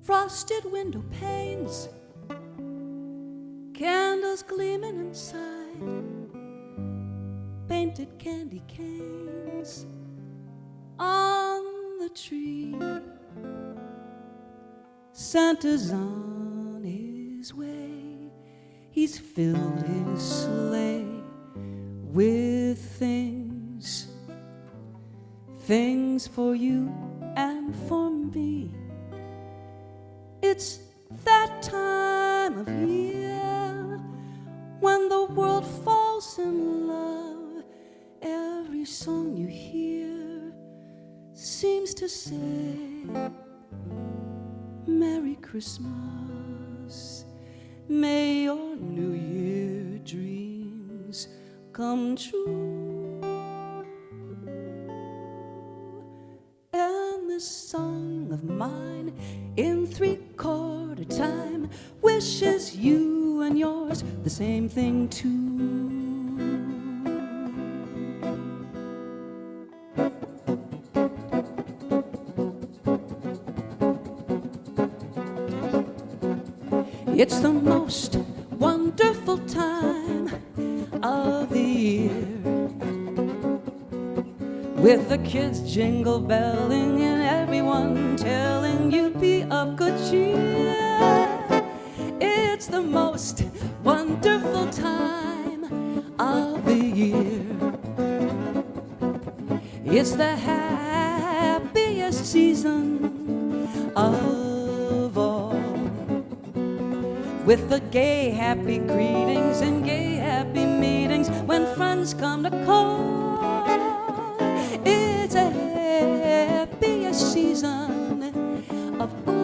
frosted window panes, candles gleaming inside, painted candy canes on the tree. Santa's on his way, he's filled his sleigh with things, things for you and for me. It's that time of year when the world falls in love. Every song you hear seems to say, Merry Christmas, may your New Year dreams come true. And this song of mine in 3/4 time wishes you and yours the same thing too. It's the most wonderful time of the year, with the kids jingle belling and everyone telling you be of good cheer. It's the most wonderful time of the year. It's the happiest season of all, with the gay, happy greetings and gay, happy meetings when friends come to call. It's a happiest season of all.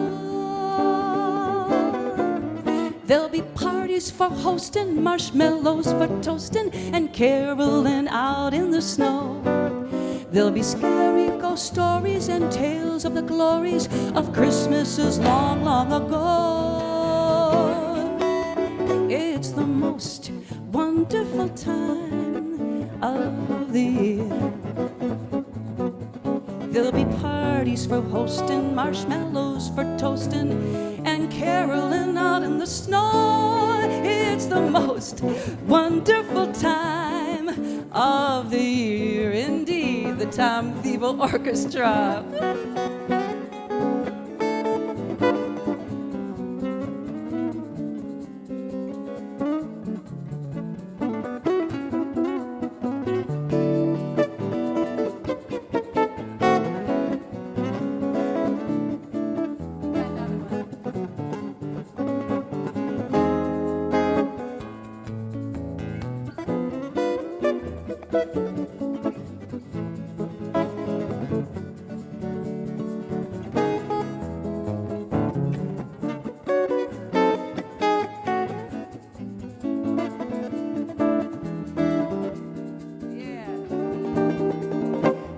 There'll be parties for hosting, marshmallows for toasting, and caroling out in the snow. There'll be scary ghost stories and tales of the glories of Christmases long, long ago. It's the most wonderful time of the year. There'll be parties for hosting, marshmallows for toasting, and caroling out in the snow. It's the most wonderful time of the year. Indeed, the time of the Theabo Orchestra.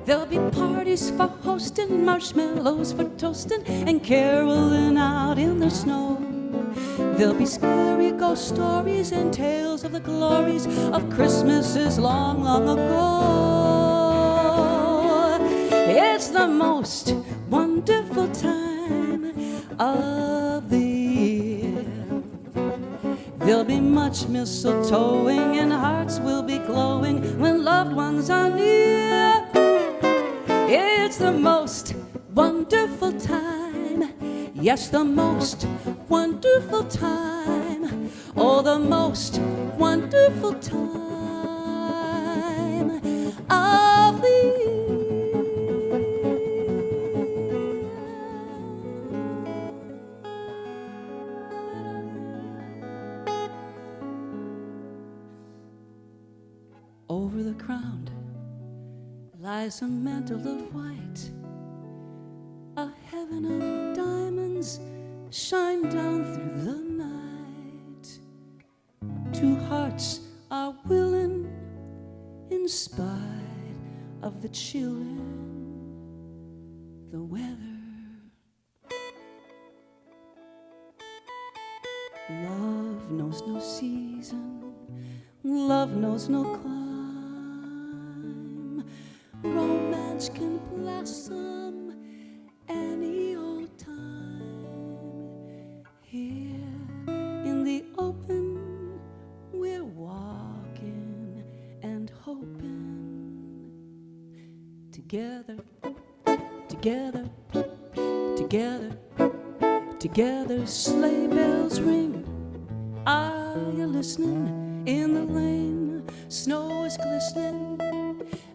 There'll be parties for hosting, marshmallows for toasting, and caroling out in the snow. There'll be scary ghost stories and tales of the glories of Christmases long, long ago. It's the most wonderful time of the year. There'll be much mistletoeing and hearts will be glowing when loved ones are near. It's the most wonderful time, yes, the most wonderful time, oh, the most wonderful time of the year. Over the ground lies a mantle of white, a heaven of diamonds shine down through the night. Two hearts are willing in spite of the chill and the weather. Love knows no season, love knows no climb. Romance can blossom any old time. together, together, together, together, sleigh bells ring. Are you listening? In the lane, snow is glistening.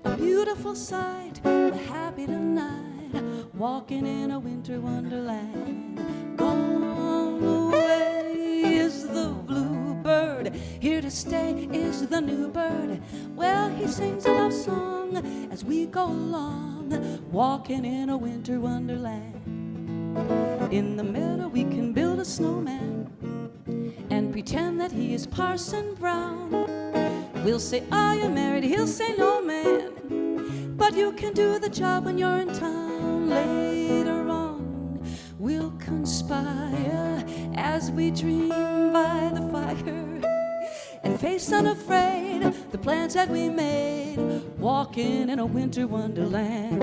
A beautiful sight, we're happy tonight, walking in a winter wonderland. Gone away is the bluebird, here to stay is the new bird. Well, he sings a love song as we go along, walking in a winter wonderland. In the meadow we can build a snowman and pretend that he is Parson Brown. We'll say, are you married? He'll say, no, man. But you can do the job when you're in town. Later on, we'll conspire as we dream by the fire and face unafraid the plans that we made, walking in a winter wonderland.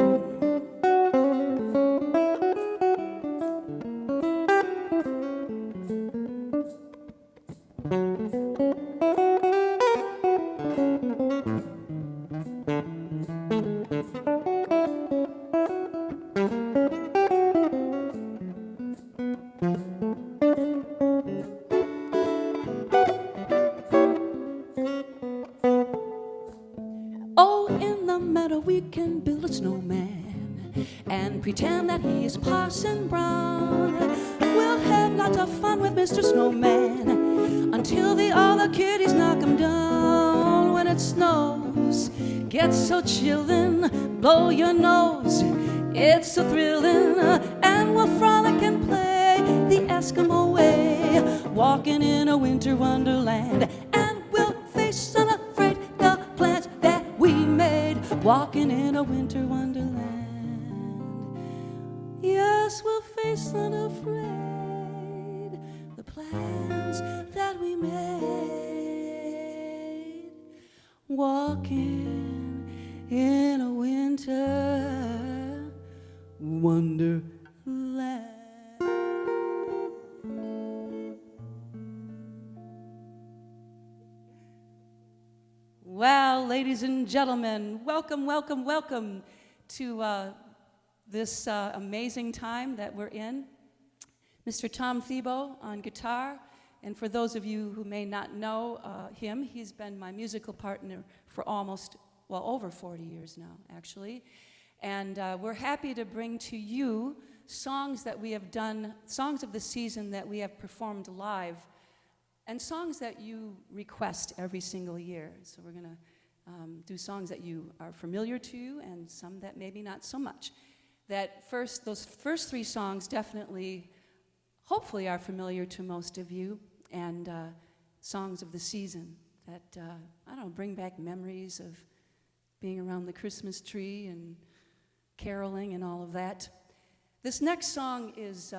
We can build a snowman and pretend that he is Parson Brown. We'll have lots of fun with Mr. Snowman until the other kiddies knock him down. When it snows, gets so chillin', blow your nose, it's so thrilling, and we'll frolic and play the Eskimo way, walking in a winter wonderland. And we'll face unafraid the plans that we made, walking in a winter wonderland. Yes, we'll face unafraid the plans that we made, walking in a winter wonderland. Well, ladies and gentlemen, welcome, welcome, welcome to this amazing time that we're in. Mr. Tom Theabo on guitar, and for those of you who may not know him, he's been my musical partner for over 40 years now, actually. And we're happy to bring to you songs that we have done, songs of the season that we have performed live, and songs that you request every single year. So we're going to do songs that you are familiar to and some that maybe not so much. Those first three songs definitely, hopefully, are familiar to most of you, and songs of the season that, I don't know, bring back memories of being around the Christmas tree and caroling and all of that. This next song is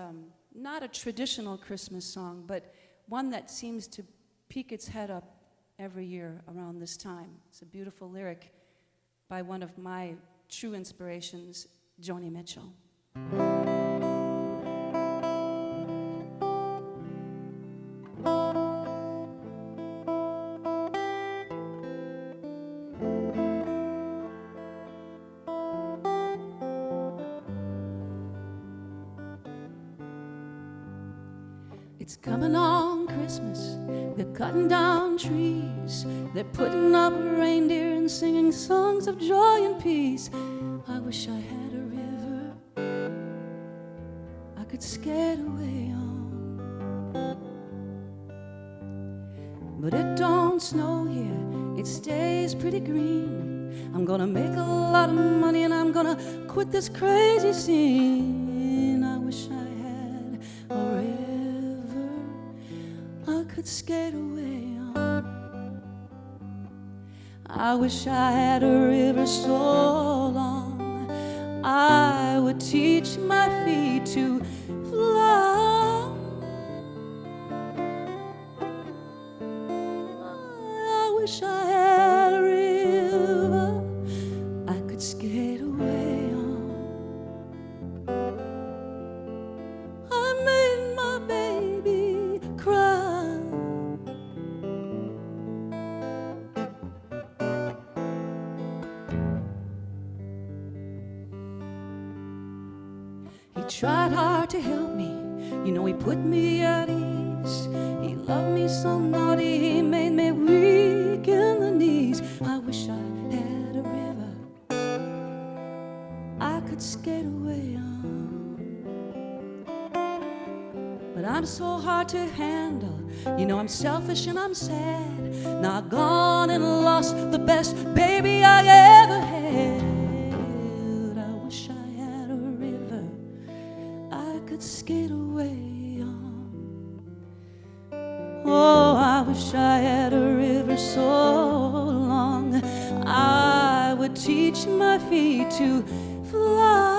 not a traditional Christmas song, but one that seems to peek its head up every year around this time. It's a beautiful lyric by one of my true inspirations, Joni Mitchell. It's coming on Christmas, they're cutting down trees, they're putting up reindeer and singing songs of joy and peace. I wish I had a river I could skate away on, but it don't snow here, it stays pretty green. I'm gonna make a lot of money and I'm gonna quit this crazy scene. I wish I had a river I could skate away on. I wish I had a river so long I would teach my feet to fly. I wish I had a river I could skate away on. I made my baby cry. tried hard to help me. You know, he put me at ease. He loved me so naughty, he made me weak in the knees. I wish I had a river I could skate away on, but I'm so hard to handle. You know, I'm selfish and I'm sad. Now gone and lost the best baby I ever had. I wish I had a river I could skate away on. Oh, I wish I had a river so long I would teach my feet to fly.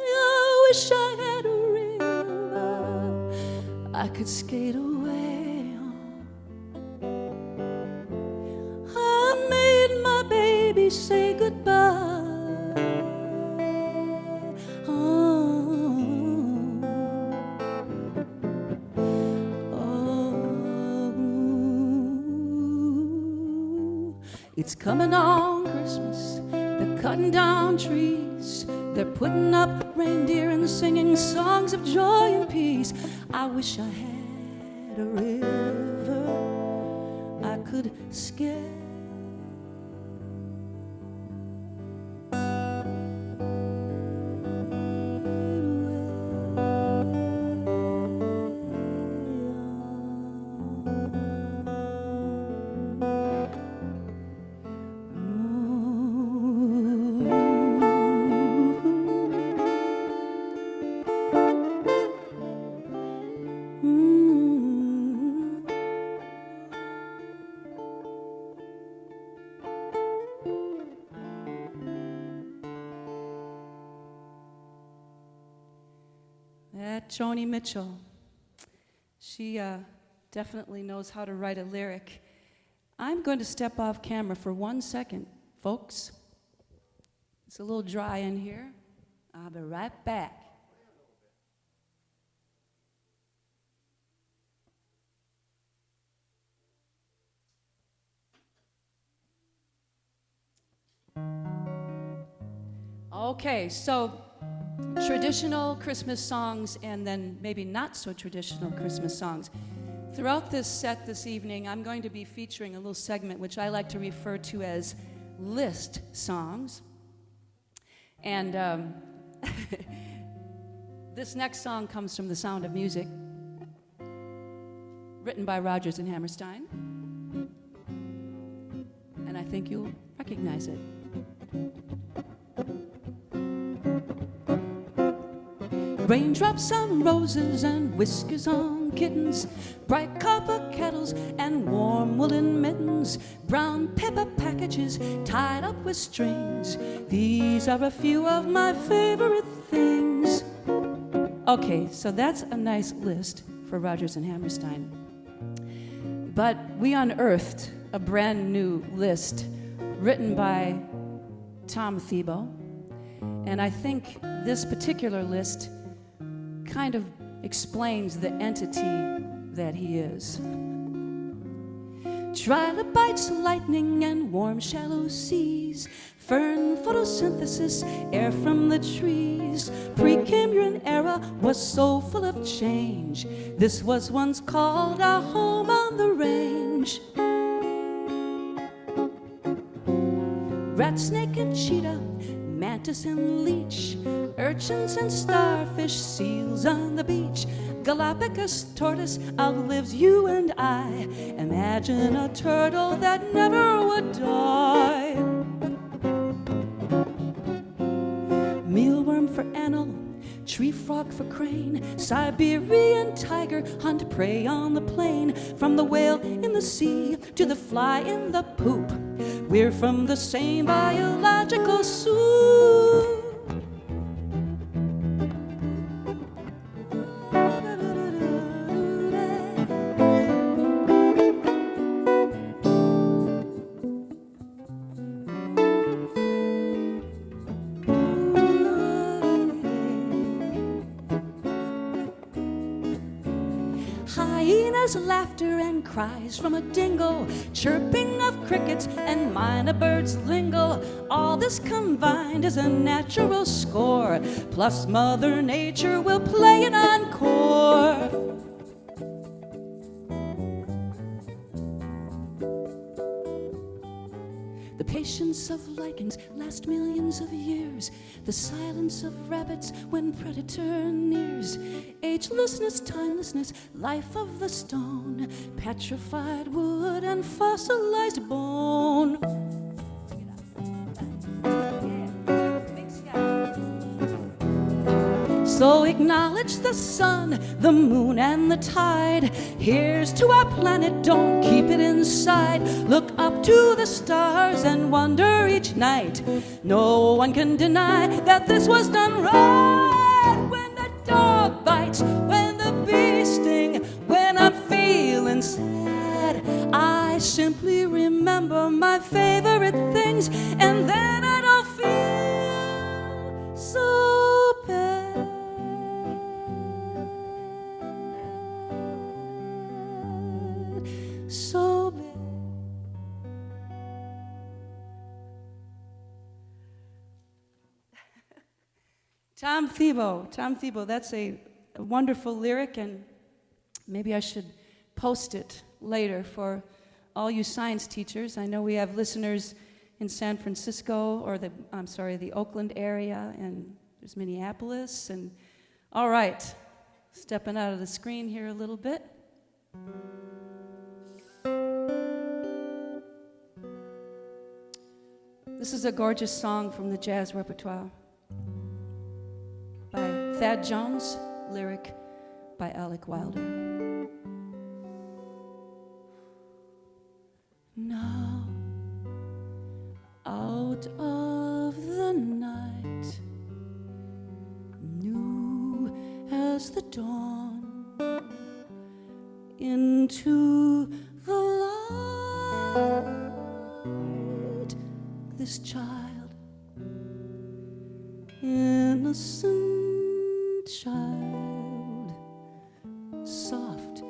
I wish I had a river I could skate away on. I made my baby say goodbye. It's coming on Christmas, they're cutting down trees, they're putting up reindeer and singing songs of joy and peace. I wish I had a river I could skate. That Joni Mitchell, she definitely knows how to write a lyric. I'm going to step off camera for 1 second, folks. It's a little dry in here. I'll be right back. Okay, so traditional Christmas songs and then maybe not so traditional Christmas songs. Throughout this set this evening, I'm going to be featuring a little segment which I like to refer to as list songs. And this next song comes from The Sound of Music, written by Rodgers and Hammerstein. And I think you'll recognize it. Raindrops on roses and whiskers on kittens, bright copper kettles and warm woolen mittens, brown paper packages tied up with strings. These are a few of my favorite things. Okay, so that's a nice list for Rodgers and Hammerstein. But we unearthed a brand new list written by Tom Theabo, and I think this particular list kind of explains the entity that he is. Trilobites, lightning, and warm shallow seas, fern photosynthesis, air from the trees. Precambrian era was so full of change. This was once called our home on the range. Rat, snake, and cheetah, mantis and leech, urchins and starfish, seals on the beach. Galapagos tortoise outlives you and I. Imagine a turtle that never would die. Mealworm for anole, tree frog for crane, Siberian tiger hunt prey on the plain. From the whale in the sea to the fly in the poop, we're from the same biological soup. hyenas' laughter and cries from a dingle, chirping of crickets and minor birds lingle. All this combined is a natural score, plus Mother Nature will play an encore. The patience of lichens lasts millions of years. The silence of rabbits when predator nears. Agelessness, timelessness, life of the stone, petrified wood and fossilized bone. So acknowledge the sun, the moon, and the tide. Here's to our planet, don't keep it inside. Look up to the stars and wonder each night. No one can deny that this was done right. When the dog bites, when the bee stings, when I'm feeling sad, I simply remember my favorite things, and then I don't feel so bad. So bad. Tom Theabo, that's a wonderful lyric, and maybe I should post it later for all you science teachers. I know we have listeners in San Francisco, or the Oakland area, and there's Minneapolis, and all right, stepping out of the screen here a little bit. This is a gorgeous song from the jazz repertoire by Thad Jones, lyric by Alec Wilder. Now, out of the night, new as the dawn, into the light, this child, innocent child, soft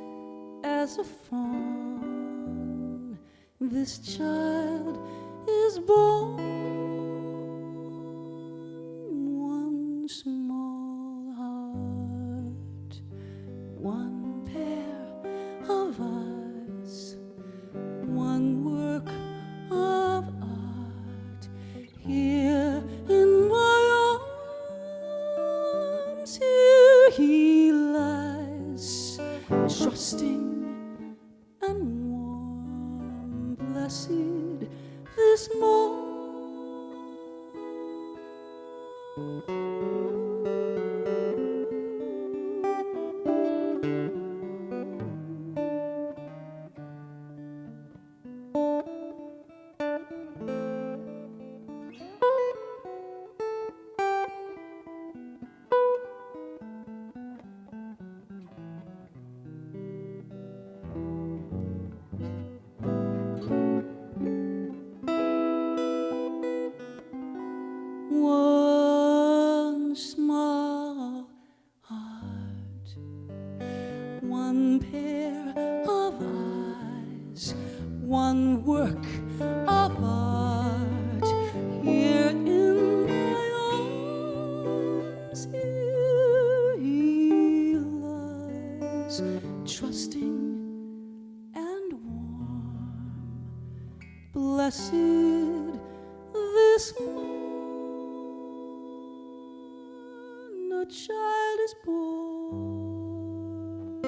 as a fawn, this child is born. One small heart, one pair of eyes, one work of art. Here in my arms, here he lies, trusting and warm, blessed this morn. One small heart, one pair of eyes, one work of art. Here in my arms, here he lies, trusting and warm, blessed this morn. A child is born.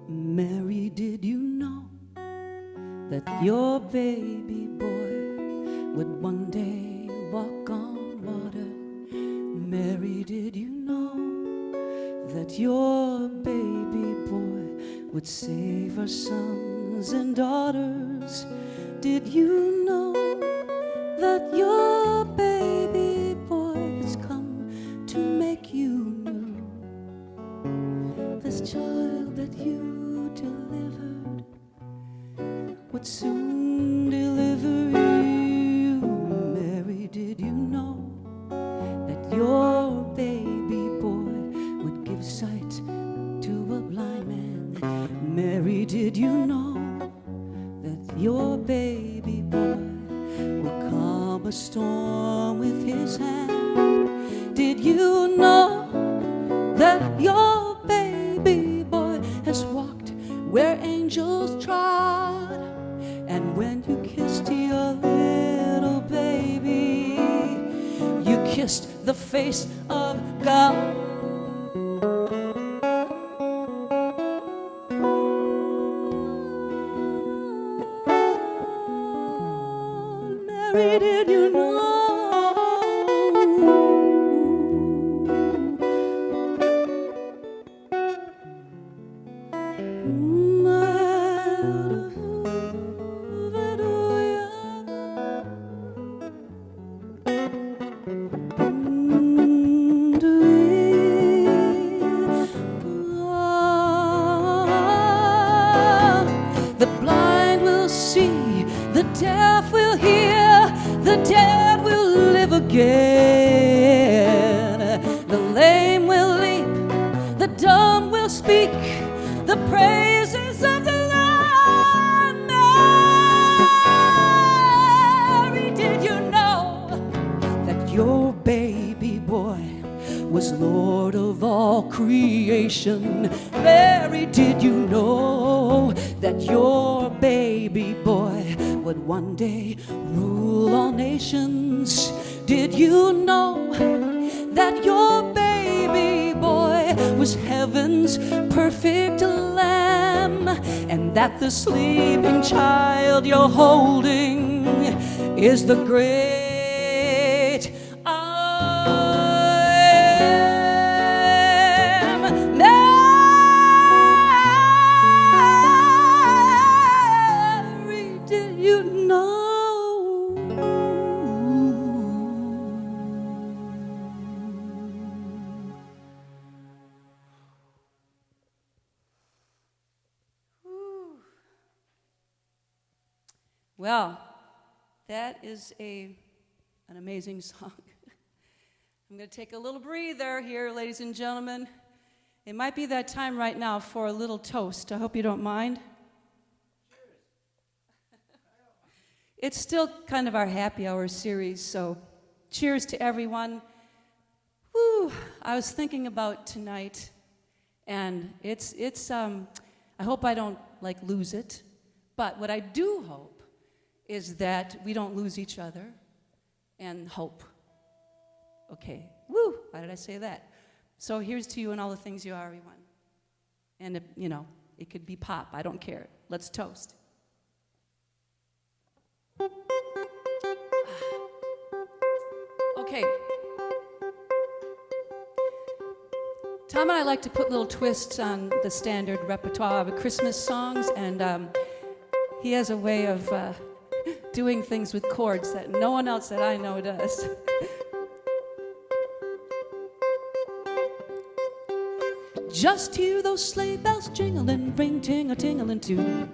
Mary, did you know that your baby boy would one day walk on water? Mary, did you know that your baby boy would save our sons and daughters? Did you know that your baby boy has come to make you new? This child that you delivered would soon deliver you. Mary, did you know that your baby boy would give sight to a blind man? Mary, did you know that your baby boy would calm a storm with his hand? Did you know that your baby boy has walked where angels trod? And when you kissed your little baby, you kissed the face of God. Mary, did you know? The blind will see, the deaf will hear, the dead will live again. The lame will leap, the dumb will speak, the praises of the Lord. Mary, did you know that your baby boy was Lord of all creation? Mary, did you know that your baby boy would one day rule all nations? Did you know that your baby boy was heaven's perfect lamb, and that the sleeping child you're holding is the great I am? Mary, did you know? Well, that is an amazing song. I'm going to take a little breather here, ladies and gentlemen. It might be that time right now for a little toast. I hope you don't mind. It's still kind of our happy hour series, so cheers to everyone. Woo! I was thinking about tonight, and it's. I hope I don't lose it, but what I do hope is that we don't lose each other, and hope. Okay, woo, why did I say that? So here's to you and all the things you are, everyone. And, it could be pop, I don't care. Let's toast. Okay. Tom and I like to put little twists on the standard repertoire of Christmas songs, and he has a way of doing things with chords that no one else that I know does. Just hear those sleigh bells jingling, ring, ting-a-ting-a-ling too.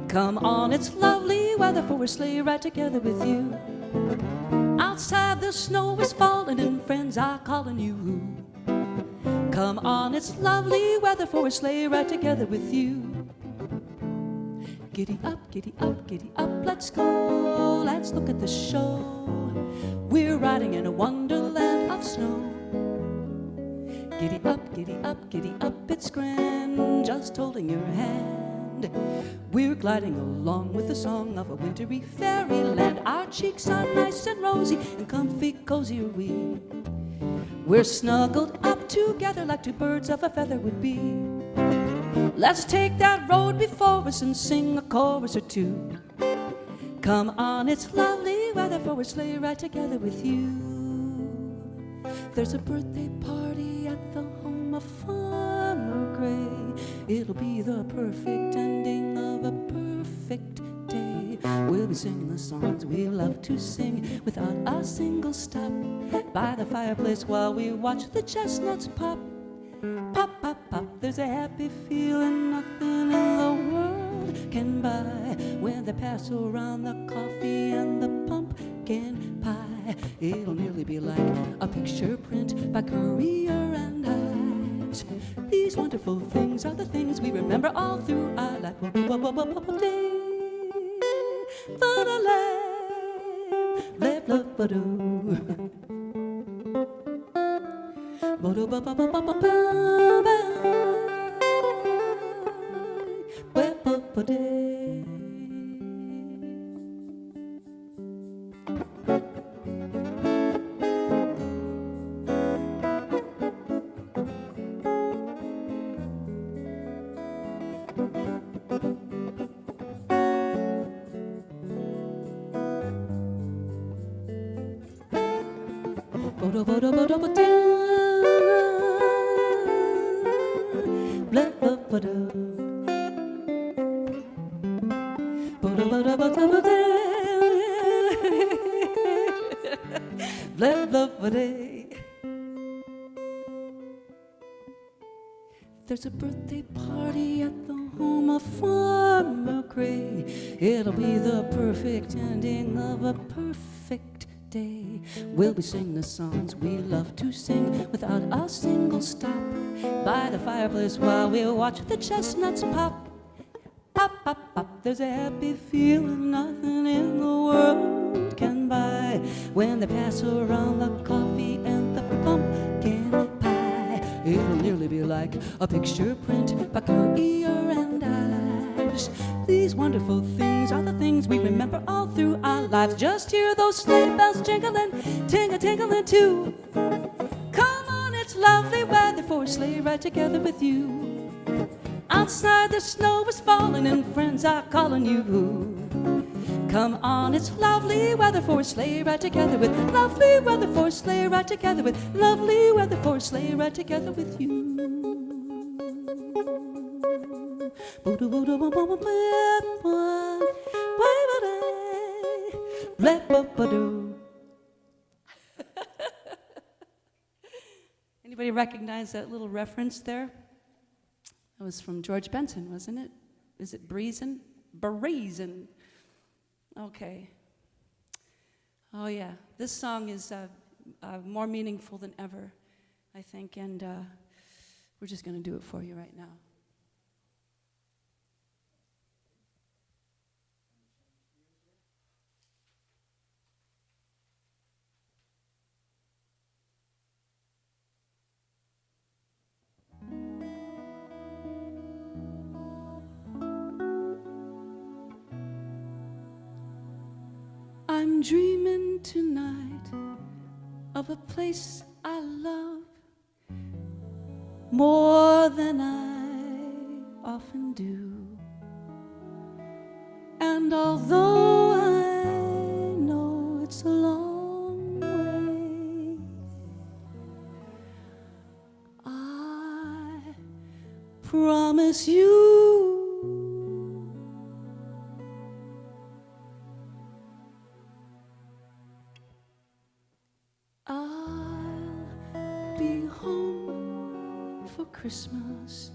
Come on, it's lovely weather for a sleigh ride together with you. Outside the snow is falling and friends are calling you. Come on, it's lovely weather for a sleigh ride together with you. Giddy up, giddy up, giddy up, let's go, let's look at the show. We're riding in a wonderland of snow. Giddy up, giddy up, giddy up, it's grand, just holding your hand. We're gliding along with the song of a wintry fairyland. Our cheeks are nice and rosy and comfy, cozy are we. We're snuggled up together like two birds of a feather would be. Let's take that road before us and sing a chorus or two. Come on, it's lovely weather for a sleigh ride together with you. There's a birthday party at the home of Farmer Gray. It'll be the perfect ending of a perfect day. We'll be singing the songs we love to sing without a single stop, by the fireplace while we watch the chestnuts pop. Pop, pop, pop, there's a happy feeling nothing in the world can buy. When they pass around the coffee and the pumpkin pie, it'll nearly be like a picture print by Currier and Ives. These wonderful things are the things we remember all through our life. There's a birthday party at the home of Farmer Gray. It'll be the perfect ending of a perfect day. We'll be singing the songs we love to sing without a single stop, by the fireplace while we watch the chestnuts pop. Pop, pop, pop. There's a happy feeling nothing in the world can buy when they pass around the coffee and the pumpkin pie. It'll nearly be like a picture print by Currier and Ives. These wonderful things are the things we remember all through our lives. Just hear those sleigh bells jingling, ting-a-tingling too. Come on, it's lovely weather for a sleigh ride together with you. Outside the snow is falling and friends are calling you. Come on, it's lovely weather for a sleigh ride together with. Lovely weather for a sleigh ride together with. Lovely weather for a sleigh ride together with you. Anybody recognize that little reference there? That was from George Benson, wasn't it? Is it Breezin'? Brazen. Okay. Oh yeah, this song is more meaningful than ever, I think, and we're just going to do it for you right now. I'm dreaming tonight of a place I love more than I often do. And although I know it's a long way, I promise you I'll be home for Christmas.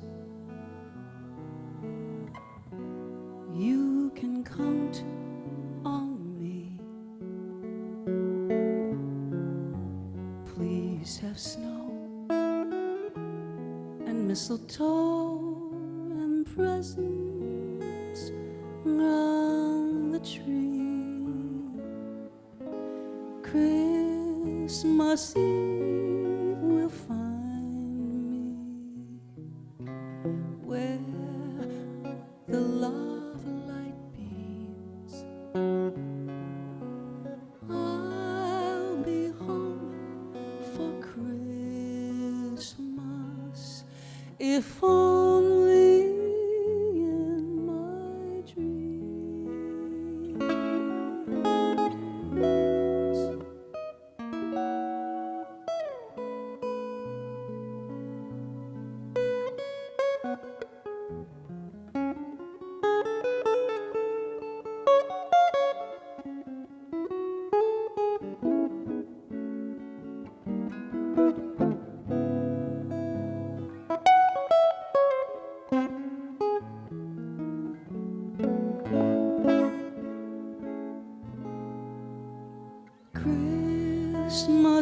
You can count on me. Please have snow and mistletoe and presents around the tree. Christmas Eve will find me where the love light beams. I'll be home for Christmas, if only in my dreams.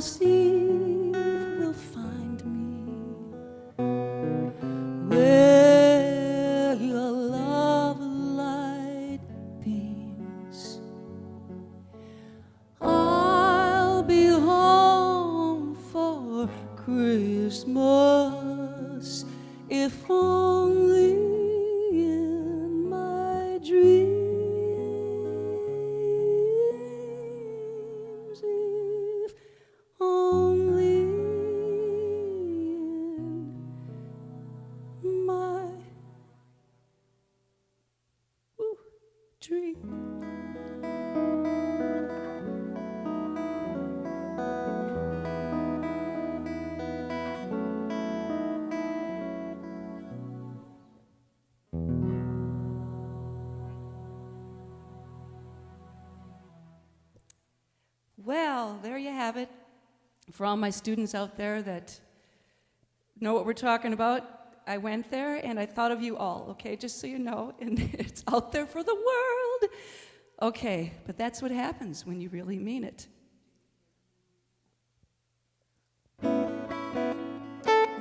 Christmas Eve will find me where your love light beams. I'll be home for Christmas, if only in my dreams, if only in my dreams. Well, there you have it. For all my students out there that know what we're talking about, I went there and I thought of you all, okay, just so you know, and it's out there for the world. Okay, but that's what happens when you really mean it.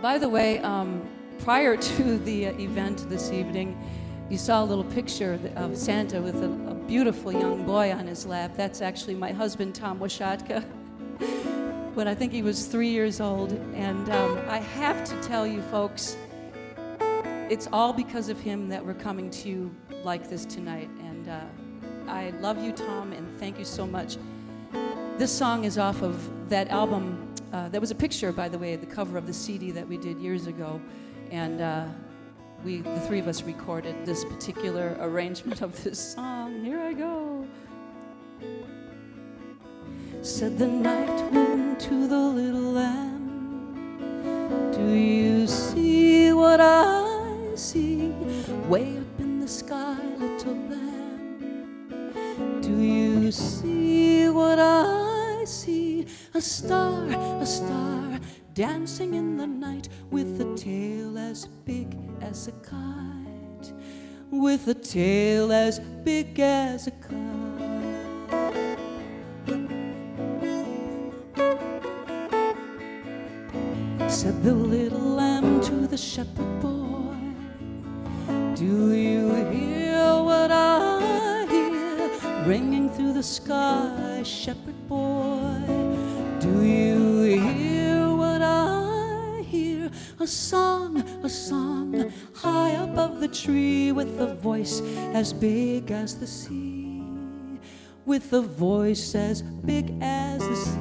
By the way, prior to the event this evening, you saw a little picture of Santa with a beautiful young boy on his lap. That's actually my husband, Tom Washatka, when I think he was 3 years old. And I have to tell you, folks, it's all because of him that we're coming to you like this tonight. And I love you, Tom, and thank you so much. This song is off of that album. There was a picture, by the way, the cover of the CD that we did years ago. And the three of us recorded this particular arrangement of this song. Here I go. Said the night wind to the little lamb, do you see what I see? Way up in the sky, little lamb, do you see what I see? A star, dancing in the night with a tail as big as a kite, with a tail as big as a kite. Said the little lamb to the shepherd boy, do you hear what I hear ringing through the sky, shepherd boy? Do you hear what I hear? A song high above the tree, with a voice as big as the sea, with a voice as big as the sea.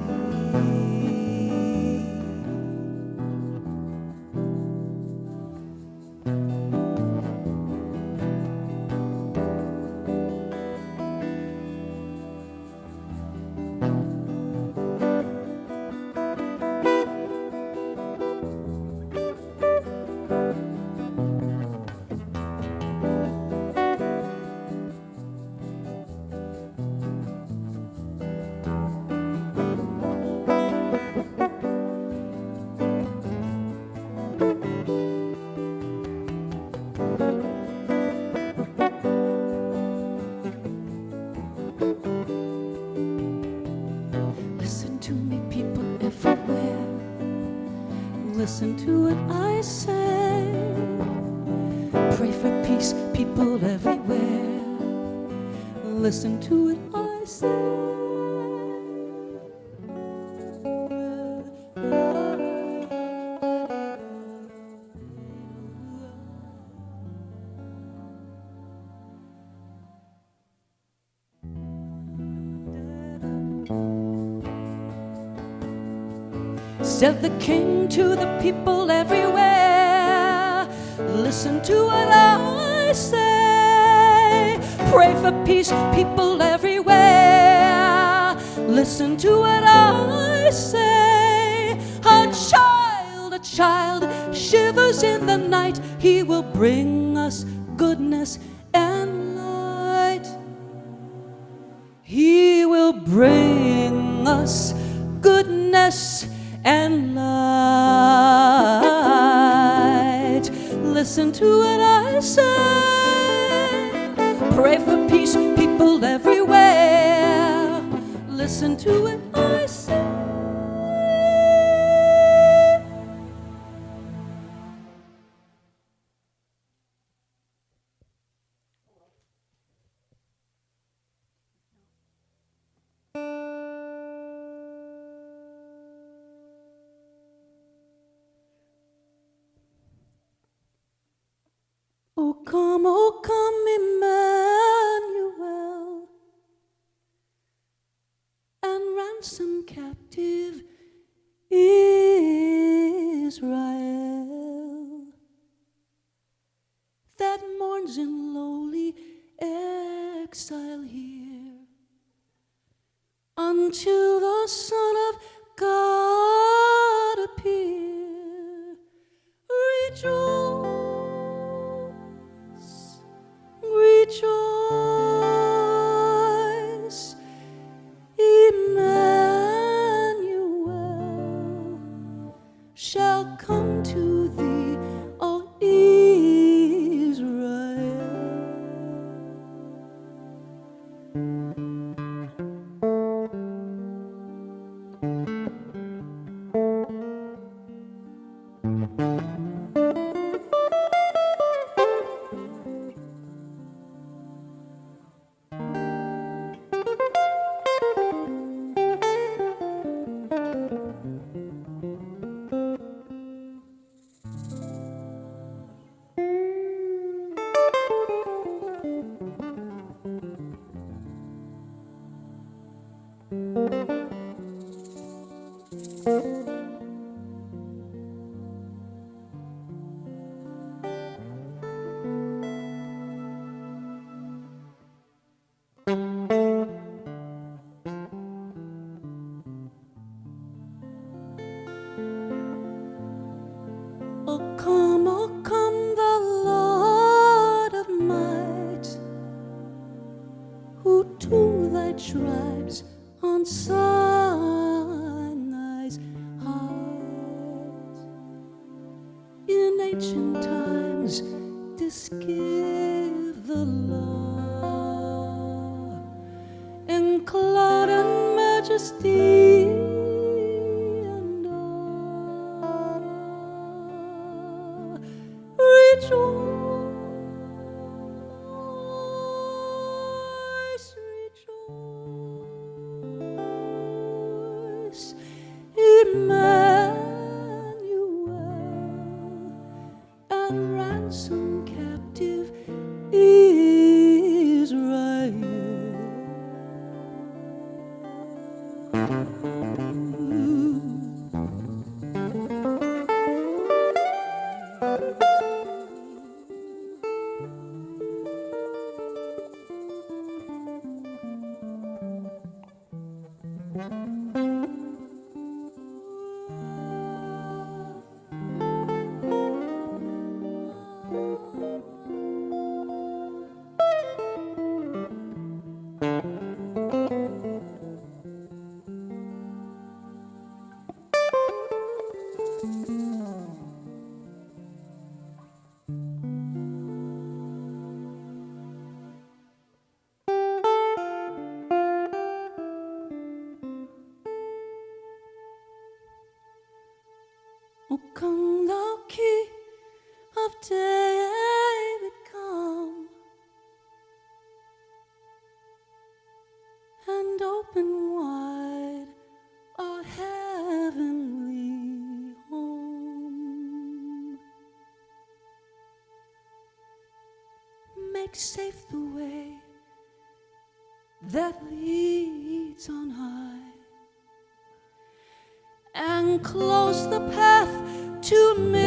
Listen to what I say. Pray for peace, people everywhere. Listen to what I say. Said the king to the people everywhere, listen to what I say. Pray for peace, people everywhere, listen to what I say. A child shivers in the night, he will bring us goodness and light. He will bring us goodness and light. Listen to what I say. Pray for peace, people everywhere. Listen to what I say. oh come, Emmanuel, and ransom captive Israel that mourns in lowly exile here until the Son of God appear. Rejoice, rejoice, Emmanuel shall come to thee, O Israel. O come, the Lord of might, who to thy tribes on Sinai's height in ancient times didst give the law in cloud and majesty and awe. Rejoice, rejoice, Emmanuel, and ransom captive Israel. O come, thou Key of David, come and open wide our heavenly home. Make safe the way that leads on high, and close the path to misery.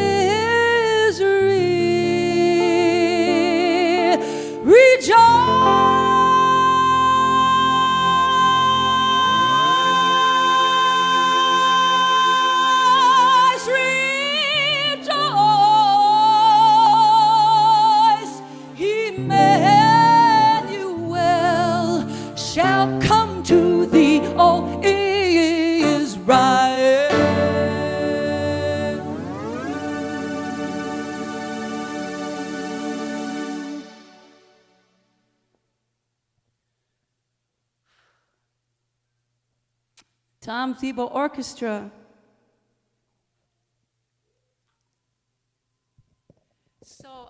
Rejoice, rejoice, Emmanuel shall come to thee, O Israel. Tom Theabo Orchestra. So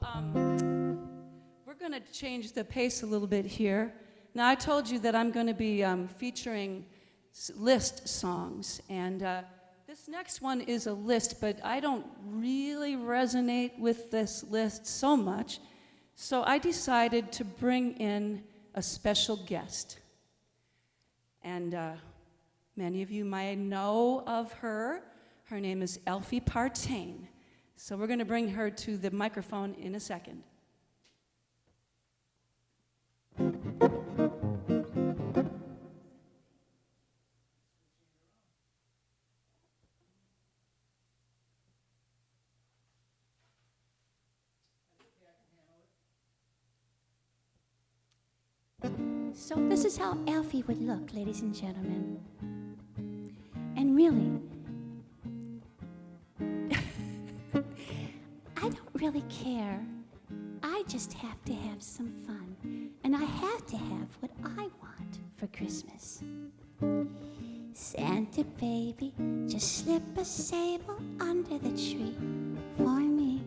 we're going to change the pace a little bit here. Now, I told you that I'm going to be featuring list songs, and this next one is a list, but I don't really resonate with this list so much. So I decided to bring in a special guest. And many of you might know of her. Her name is Elfie Partain. So we're going to bring her to the microphone in a second. So this is how Elfie would look, ladies and gentlemen. And really, I don't really care. I just have to have some fun. And I have to have what I want for Christmas. Santa baby, just slip a sable under the tree for me.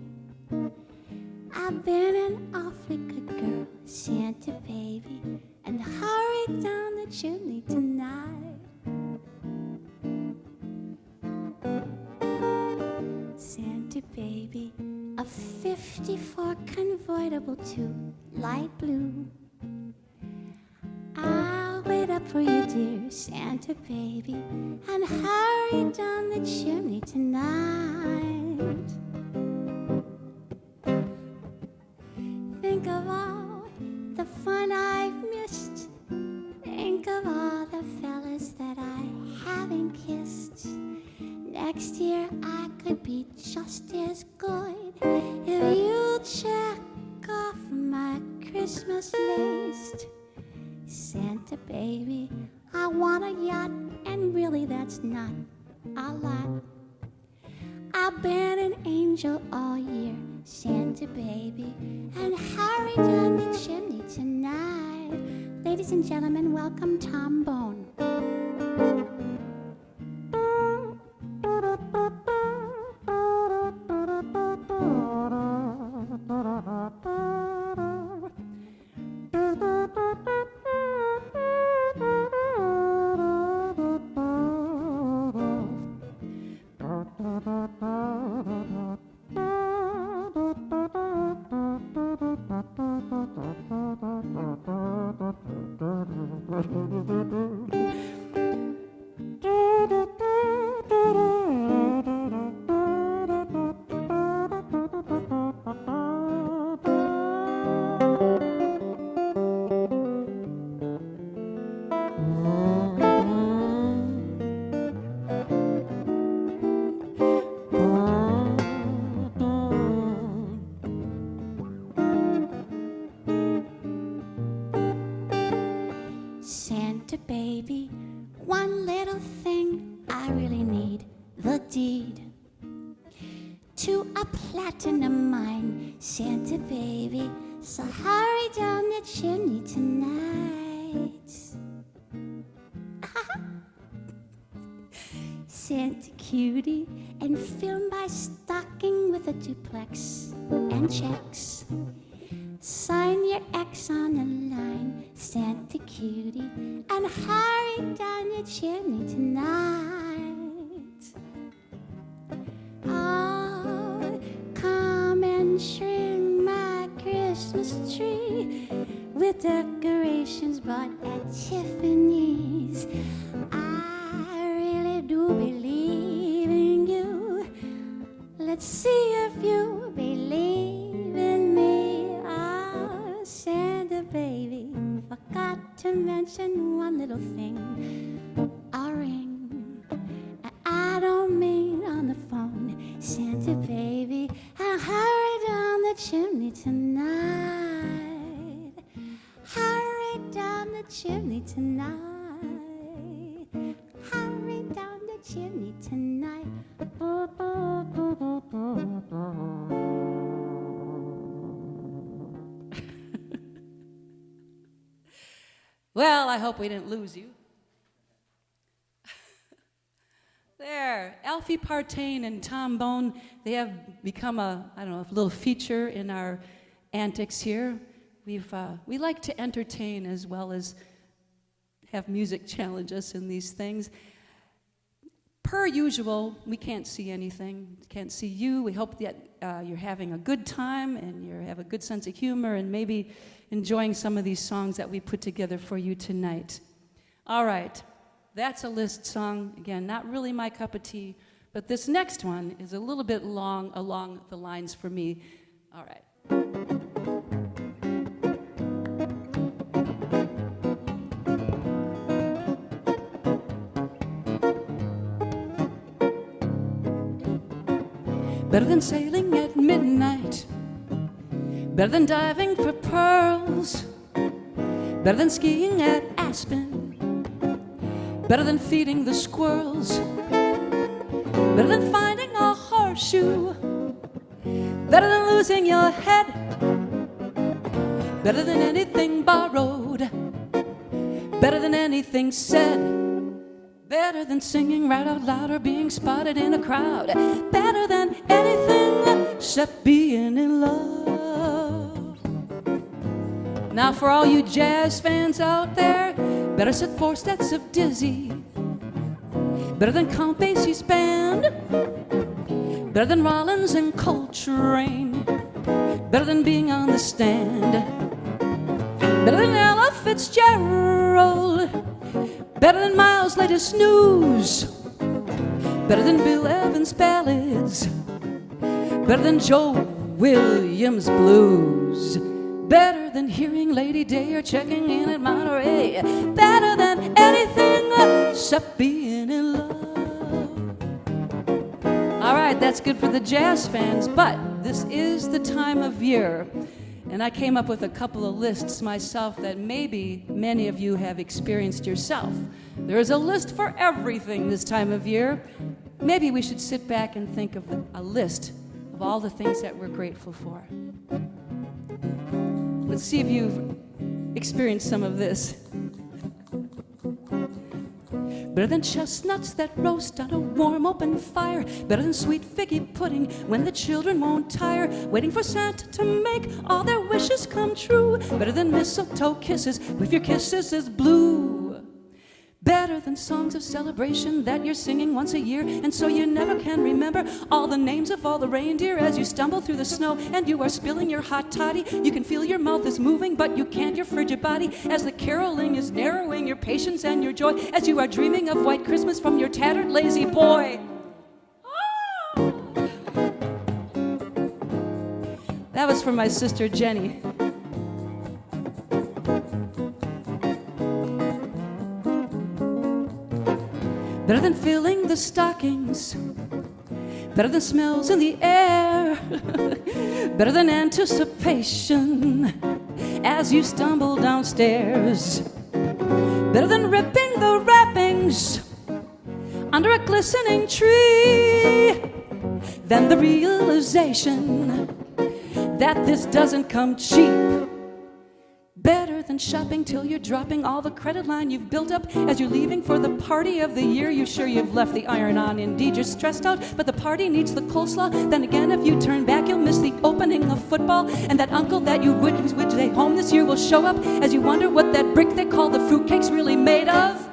I've been an awfully good girl, Santa baby, and hurry down the chimney tonight. Santa baby, a 54 convertible to light blue. I'll wait up for you, dear Santa baby, and hurry down the chimney tonight. Think of all the fun I've missed. Think of all the fellas that I haven't kissed. Next year I could be just as good if you check off my Christmas list. Santa baby, I want a yacht, and really that's not a lot. I've been an angel all year, Santa baby, and hurry down the chimney tonight. Ladies and gentlemen, welcome Tom Bone. Santa baby, one little thing I really need, the deed to a platinum mine, Santa baby, so hurry down the chimney tonight. Santa cutie, and fill my stocking with a duplex and checks. Sign your X on the line, Santa cutie, and hurry down the chimney tonight. Oh, come and trim my Christmas tree with decorations bought at Tiffany's. I really do believe in you. Let's see if you believe in me. Santa baby, forgot to mention one little thing, a ring. I don't mean on the phone, Santa baby, I'll hurry down the chimney tonight. Hurry down the chimney tonight. Hurry down the chimney tonight. Well, I hope we didn't lose you. There, Elfie Partain and Tom Bone, they have become a little feature in our antics here. We like to entertain as well as have music challenge us in these things. Per usual, we can't see anything, can't see you. We hope that you're having a good time and you have a good sense of humor and maybe enjoying some of these songs that we put together for you tonight. All right, that's a list song. Again, not really my cup of tea, but this next one is a little bit long along the lines for me. All right. Better than sailing at midnight, better than diving for pearls, better than skiing at Aspen, better than feeding the squirrels, better than finding a horseshoe, better than losing your head, better than anything borrowed, better than anything said. Better than singing right out loud or being spotted in a crowd. Better than anything except being in love. Now for all you jazz fans out there, better set 4 steps of Dizzy. Better than Count Basie's band. Better than Rollins and Coltrane. Better than being on the stand. Better than Ella Fitzgerald. Better than Miles' latest news. Better than Bill Evans' ballads. Better than Joe Williams' blues. Better than hearing Lady Day or checking in at Monterey. Better than anything except being in love. All right, that's good for the jazz fans, but this is the time of year. And I came up with a couple of lists myself that maybe many of you have experienced yourself. There is a list for everything this time of year. Maybe we should sit back and think of a list of all the things that we're grateful for. Let's see if you've experienced some of this. Better than chestnuts that roast on a warm open fire. Better than sweet figgy pudding when the children won't tire. Waiting for Santa to make all their wishes come true. Better than mistletoe kisses if your kisses is blue. Better than songs of celebration that you're singing once a year, and so you never can remember all the names of all the reindeer as you stumble through the snow and you are spilling your hot toddy. You can feel your mouth is moving, but you can't your frigid body as the caroling is narrowing your patience and your joy as you are dreaming of white Christmas from your tattered lazy boy. Oh! That was from my sister Jenny. Better than filling the stockings, better than smells in the air, better than anticipation as you stumble downstairs, better than ripping the wrappings under a glistening tree, than the realization that this doesn't come cheap. Better than shopping till you're dropping all the credit line you've built up as you're leaving for the party of the year. You're sure you've left the iron on. Indeed, you're stressed out, but the party needs the coleslaw. Then again, if you turn back, you'll miss the opening of football. And that uncle that you would stay home this year will show up as you wonder what that brick they call the fruitcake's really made of.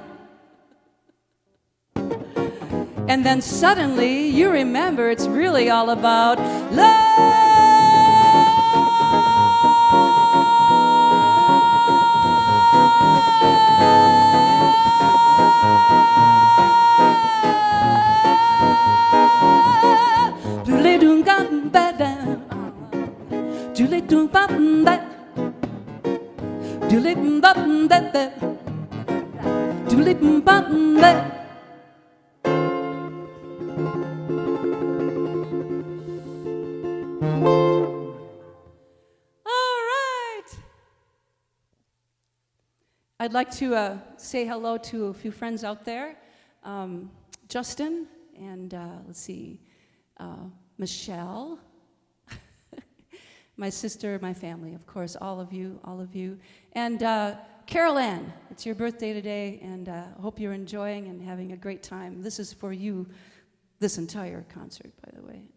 And then suddenly, you remember it's really all about love. I'd like to say hello to a few friends out there. Justin and let's see, Michelle, my sister, my family, of course, all of you, and Carol Ann. It's your birthday today, and I hope you're enjoying and having a great time. This is for you, this entire concert, by the way.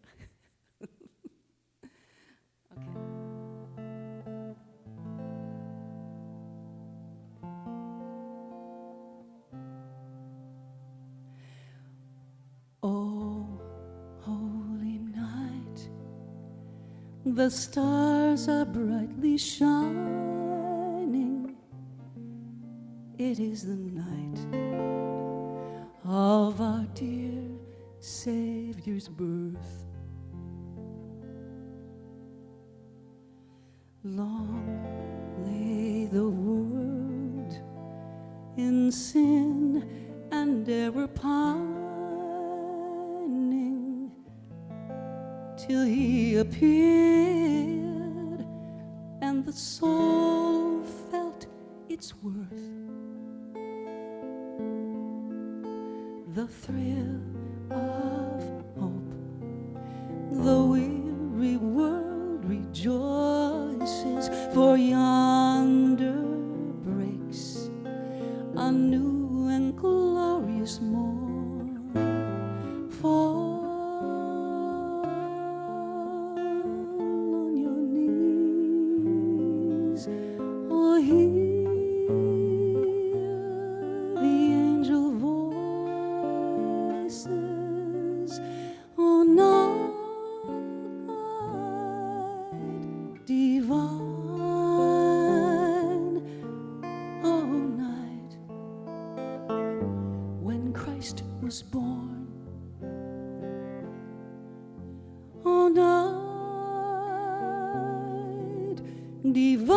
Okay. The stars are brightly shining. It is the night of our dear Savior's birth. Long lay the world in sin and error pining, till he appeared and the soul felt its worth. The thrill of hope, the weary world rejoices, for yonder breaks a new and glorious morn. Fall on your knees, or hear the angel voices, or night divine, oh night when Christ was born, oh night divine,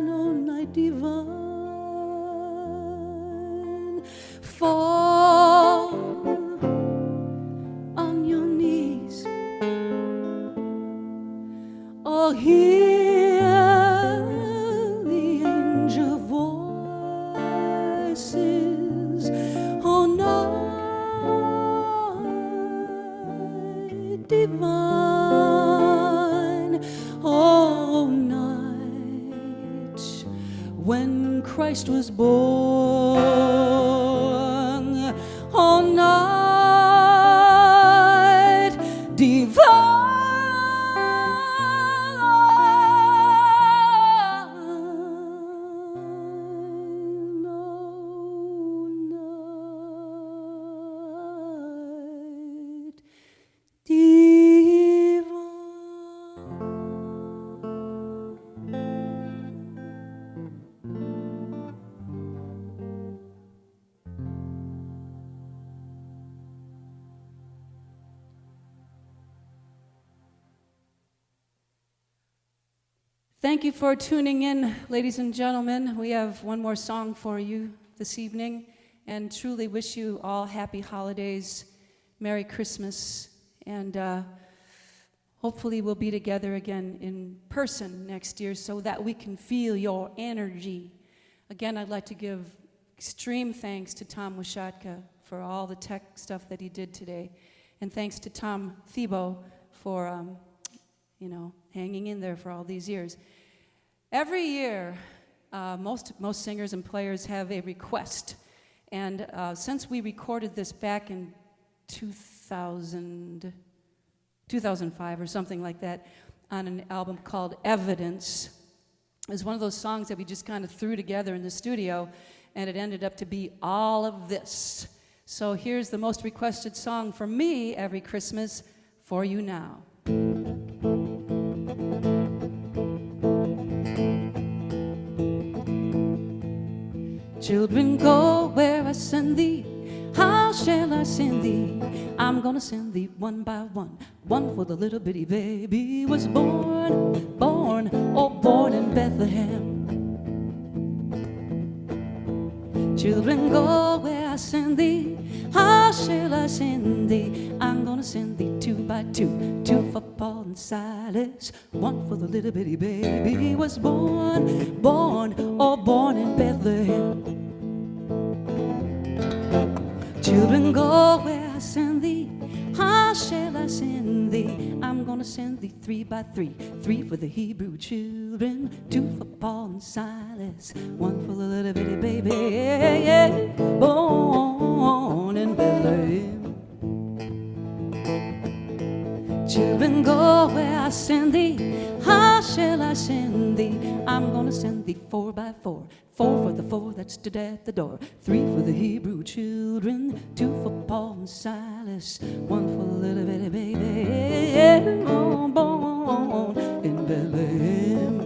oh night divine. Fall on your knees, or hear the angel voices, oh night divine, oh night when Christ was born, oh night divine. Thank you for tuning in, ladies and gentlemen. We have one more song for you this evening, and truly wish you all happy holidays, Merry Christmas, and hopefully we'll be together again in person next year so that we can feel your energy. Again, I'd like to give extreme thanks to Tom Washatka for all the tech stuff that he did today, and thanks to Tom Theabo for hanging in there for all these years. Every year, most singers and players have a request, and since we recorded this back in 2005 or something like that on an album called Evidence, is one of those songs that we just kind of threw together in the studio, and it ended up to be all of this. So here's the most requested song for me every Christmas, For You Now. Children, go where I send thee. How shall I send thee? I'm gonna send thee one by one. One for the little bitty baby was born in Bethlehem. Children, go where I send thee. How shall I send thee? I'm gonna send thee two by two. Two for Paul and Silas. One for the little bitty baby was born in Bethlehem. Children, go where I send thee. How shall I send thee? I'm gonna send thee three by three. Three for the Hebrew children. Two for Paul and Silas. One for the little bitty baby, born in Bethlehem. Children, go where I send thee. How shall I send thee? I'm gonna send thee 4 by 4. 4 for the 4 that stood at the door. 3 for the Hebrew children. 2 for Paul and Silas. 1 for the little bitty baby born in Bethlehem.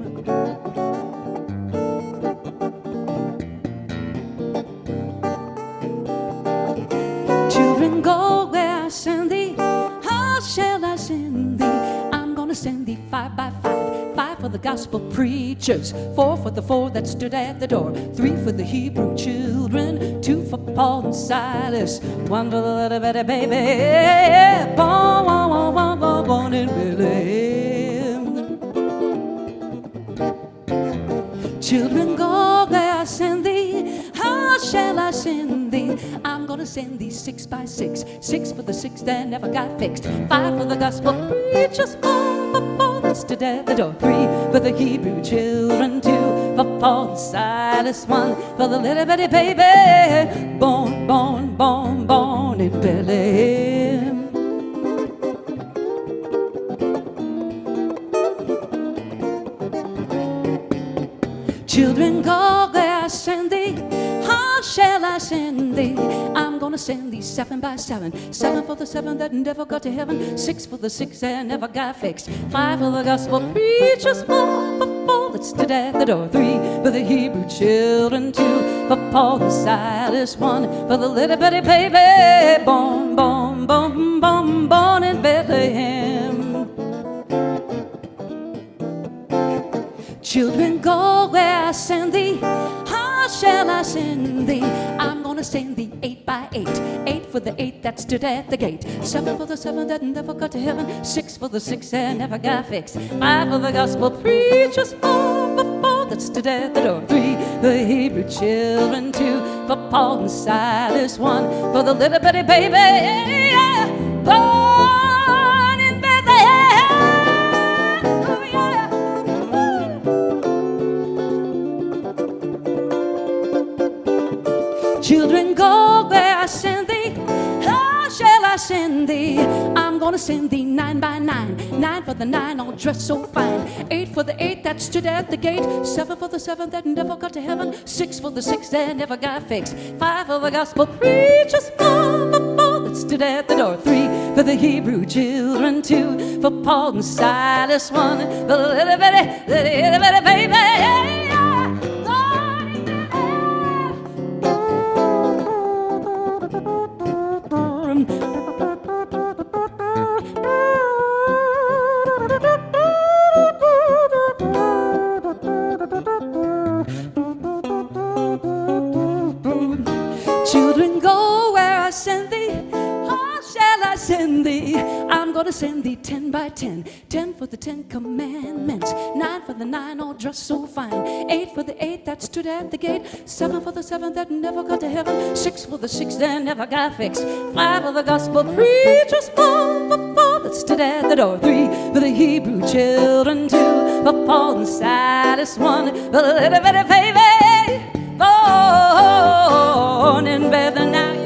Children, go where I send thee. How shall I send thee? I'm gonna send thee 5 by 5. 5 for the gospel preachers. 4 for the 4 that stood at the door. 3 for the Hebrew children. 2 for Paul and Silas. 1 for the little bitty baby born in Bethlehem. Children, go where I send thee. How shall I send thee? I'm gonna send thee 6 by 6. 6 for the 6 that never got fixed. 5 for the gospel preachers. 4 for 4 that stood at the door. 3 for the Hebrew children. 2 for Paul and Silas. 1 for the little bitty baby born in Bethlehem. Children, go where I send thee. How shall I send thee? I'm gonna send thee 7 by 7. 7 for the 7 that never got to heaven. 6 for the 6 that never got fixed. 5 for the gospel preachers. 4 for 4 that stood at the door. 3 for the Hebrew children. 2 for Paul and Silas. 1 for the little bitty baby born in Bethlehem. Children, go where I send thee. How shall I send thee? I'm gonna send thee 8 by 8. 8 for the 8 that stood at the gate. 7 for the 7 that never got to heaven. 6 for the 6 that never got fixed. 5 for the gospel preachers. 4 for 4 that stood at the door. 3 for the Hebrew children. 2 for Paul and Silas. 1 for the little bitty baby born in Bethlehem. Oh yeah. Children, go where I send thee. How shall I send thee? I'm gonna send thee 9 by 9. 9 for the 9 all dressed so fine. 8 for the 8 that stood at the gate. 7 for the 7 that never got to heaven. 6 for the 6 that never got fixed. 5 for the gospel preachers. 4 for 4 that stood at the door. 3 for the Hebrew children. 2 for Paul and Silas. 1 for the little bitty baby. Children, go where I send thee. How shall I send thee? I'm gonna send thee 10 by 10. 10 for the 10 commandments. 9 for the 9 all dressed so fine. 8 for the 8 that stood at the gate. 7 for the 7 that never got to heaven. 6 for the 6 that never got fixed. 5 for the gospel preachers. 4 for 4 that stood at the door. 3 for the Hebrew children. 2 for Paul and Silas. 1 for the little bitty baby born in Bethlehem. Now you.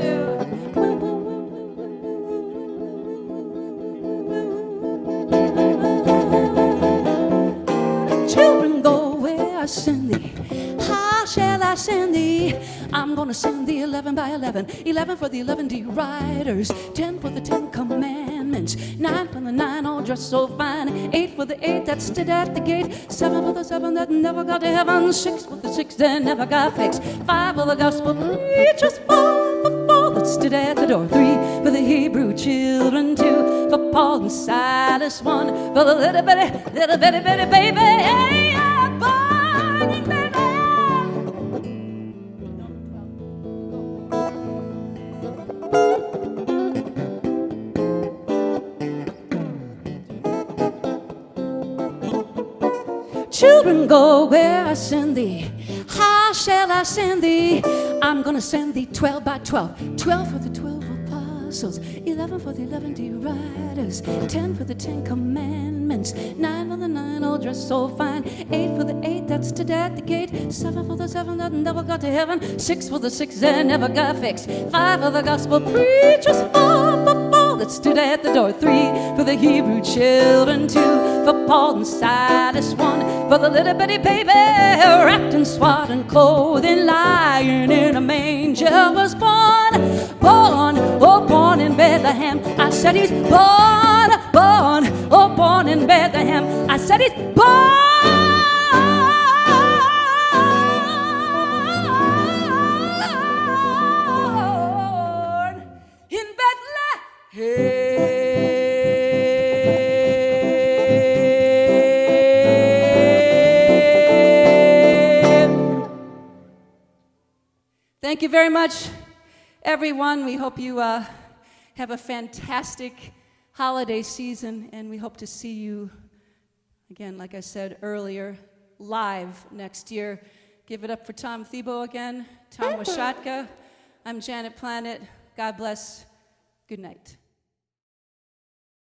Children, go where I send thee. How shall I send thee? I'm gonna send thee 11 by 11. 11 for the 11 deriders. 10 for the 10 commandments. 9 for the 9 all dressed so fine. 8 for the 8 that stood at the gate. 7 for the 7 that never got to heaven. 6 for the 6 that never got fixed. 5 for the gospel preachers. 4 for 4 that stood at the door. 3 for the Hebrew children. 2 for Paul and Silas. 1 for the little bitty baby. Hey, yeah, born in Bethlehem. Children, go where I send thee. How shall I send thee? I'm gonna send thee 12 by 12. 12 for the 12 apostles. 11 for the 11 deriders. 10 for the 10 commandments. 9 for the 9 all dressed so fine. 8 for the 8 that stood at the gate. 7 for the 7 that never got to heaven. 6 for the 6 that never got fixed. 5 for the gospel preachers. 4 for 4 that stood at the door. 3 for the Hebrew children, 2 for Paul and Silas, 1 for the little bitty baby wrapped in swaddling clothing, lying in a manger was born, born, oh born in Bethlehem. I said he's born, born, oh born in Bethlehem. I said he's born in Bethlehem. Thank you very much, everyone. We hope you have a fantastic holiday season, and we hope to see you again, like I said earlier, live next year. Give it up for Tom Theabo again, Tom Washatka. I'm Janet Planet. God bless. Good night.